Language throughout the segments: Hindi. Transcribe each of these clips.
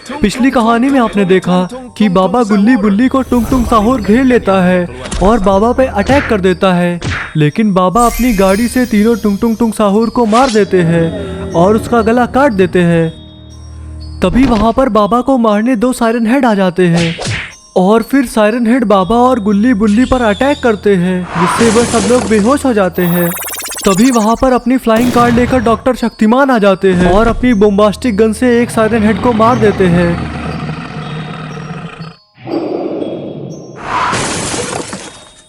पिछली कहानी में आपने देखा कि बाबा गुल्ली बुल्ली को टुंग टुंग साहूर घेर लेता है और बाबा पे अटैक कर देता है, लेकिन बाबा अपनी गाड़ी से तीनों टुंग टुंग टुंग साहूर को मार देते हैं और उसका गला काट देते हैं। तभी वहां पर बाबा को मारने दो सायरन हेड आ जाते हैं और फिर सायरन हेड बाबा और गुल्ली बुल्ली पर अटैक करते हैं, जिससे वह सब लोग बेहोश हो जाते हैं। तभी वहां पर अपनी फ्लाइंग कार लेकर डॉक्टर शक्तिमान आ जाते हैं और अपनी बोम्बास्टिक गन से एक सायरन हेड को मार देते हैं।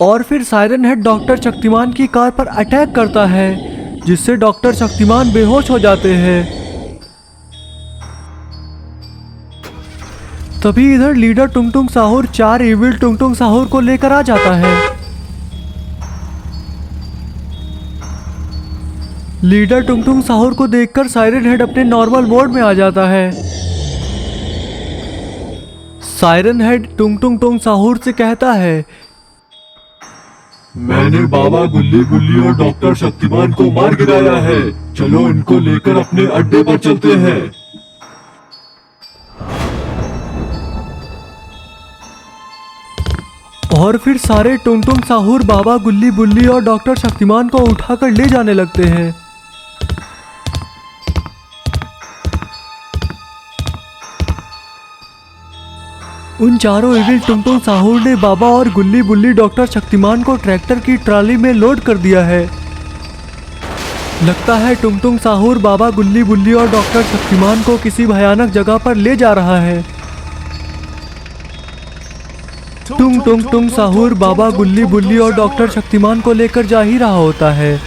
और फिर सायरन हेड डॉक्टर शक्तिमान की कार पर अटैक करता है, जिससे डॉक्टर शक्तिमान बेहोश हो जाते हैं। तभी इधर लीडर टुंग टुंग साहूर 4 इविल टुंग टुंग साहूर को लेकर आ जाता है। लीडर टुंग टुंग साहूर को देखकर सायरन हेड अपने नॉर्मल मोड में आ जाता है। सायरन हेड टुंग टुंग टुंग साहूर से कहता है, मैंने बाबा गुल्ली बुल्ली और डॉक्टर शक्तिमान को मार गिराया है, चलो इनको लेकर अपने अड्डे पर चलते हैं। और फिर सारे टुंग टुंग साहूर बाबा गुल्ली बुल्ली और डॉक्टर शक्तिमान को उठाकर ले जाने लगते हैं। उन चारों इविल टुंग टुंग साहूर ने बाबा और गुल्ली बुल्ली डॉक्टर शक्तिमान को ट्रैक्टर की ट्राली में लोड कर दिया है। लगता है टुंग टुंग साहूर बाबा गुल्ली बुल्ली और डॉक्टर शक्तिमान को किसी भयानक जगह पर ले जा रहा है। टुंग टुंग टुंग साहूर बाबा गुल्ली बुल्ली और डॉक्टर शक्तिमान को लेकर जा ही रहा होता है,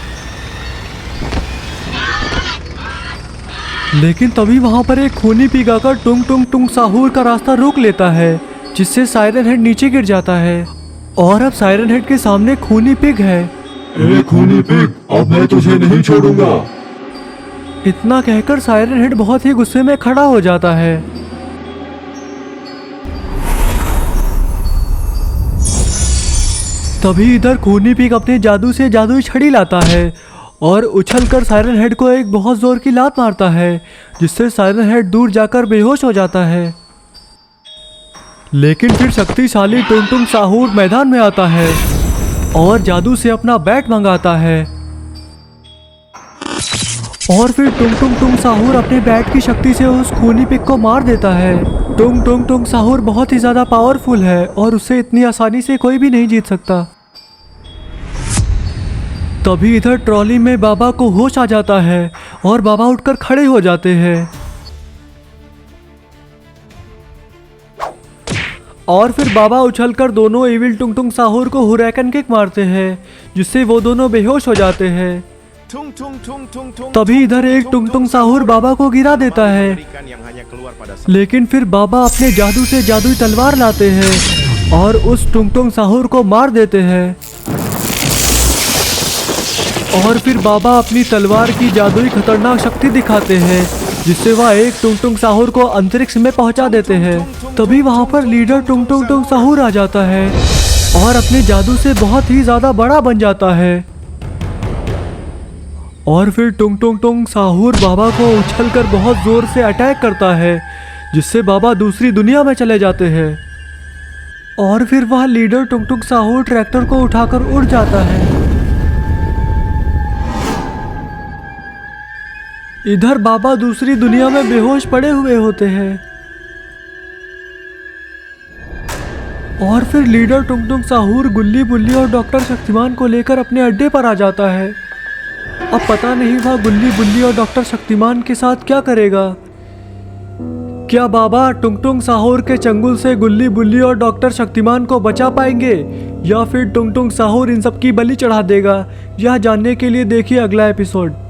लेकिन तभी वहां पर एक खूनी पिघाकर टुंग टुंग टुंग साहूर का रास्ता रोक लेता है, जिससे सायरन हेड नीचे गिर जाता है। और अब सायरन हेड के सामने खूनी पिग है। ए खूनी पिग, अब मैं तुझे नहीं छोड़ूंगा। इतना कहकर सायरन हेड बहुत ही गुस्से में खड़ा हो जाता है। तभी इधर खूनी पिग अपने जादू से जादुई छड़ी लाता है और उछलकर सायरन हेड को एक बहुत जोर की लात मारता है, जिससे सायरन हेड दूर जाकर बेहोश हो जाता है। लेकिन फिर शक्तिशाली टुंग टुंग साहूर मैदान में आता है और जादू से अपना बैट मंगाता है। और फिर टुंग टुंग टुंग साहूर अपने बैट की शक्ति से उस खूनी पिग को मार देता है। टुंग टुंग टुंग साहूर बहुत ही ज्यादा पावरफुल है और उससे इतनी आसानी से कोई भी नहीं जीत सकता। तभी इधर ट्रॉली में बाबा को होश आ जाता है और बाबा उठकर खड़े हो जाते हैं। और फिर बाबा उछलकर दोनों इविल टुंग टुंग साहूर को हुरैकन किक मारते हैं, जिससे वो दोनों बेहोश हो जाते हैं। तभी इधर एक टुंग टुंग साहूर बाबा को गिरा देता है, लेकिन फिर बाबा अपने जादू से जादुई तलवार लाते हैं और उस टुंग टुंग साहूर को मार देते हैं। और फिर बाबा अपनी तलवार की जादुई खतरनाक शक्ति दिखाते हैं, जिससे वह एक टुंग टुंग साहूर को अंतरिक्ष में पहुंचा देते हैं। तभी वहां पर लीडर टुंग टुंग टुंग साहूर आ जाता है और अपने जादू से बहुत ही ज्यादा बड़ा बन जाता है। और फिर टुंग टुंग टुंग साहूर बाबा को उछलकर बहुत जोर से अटैक करता है, जिससे बाबा दूसरी दुनिया में चले जाते हैं। और फिर वह लीडर टुंग टुंग साहूर ट्रैक्टर को उठाकर उड़ जाता है। इधर बाबा दूसरी दुनिया में बेहोश पड़े हुए होते हैं। और फिर लीडर टुंग टुंग साहूर गुल्ली बुल्ली और डॉक्टर शक्तिमान को लेकर अपने अड्डे पर आ जाता है। अब पता नहीं वह गुल्ली बुल्ली और डॉक्टर शक्तिमान के साथ क्या करेगा। क्या बाबा टुंग टुंग साहूर के चंगुल से गुल्ली बुल्ली और डॉक्टर शक्तिमान को बचा पाएंगे, या फिर टुंग टुंग साहूर इन सब की बलि चढ़ा देगा? यह जानने के लिए देखिए अगला एपिसोड।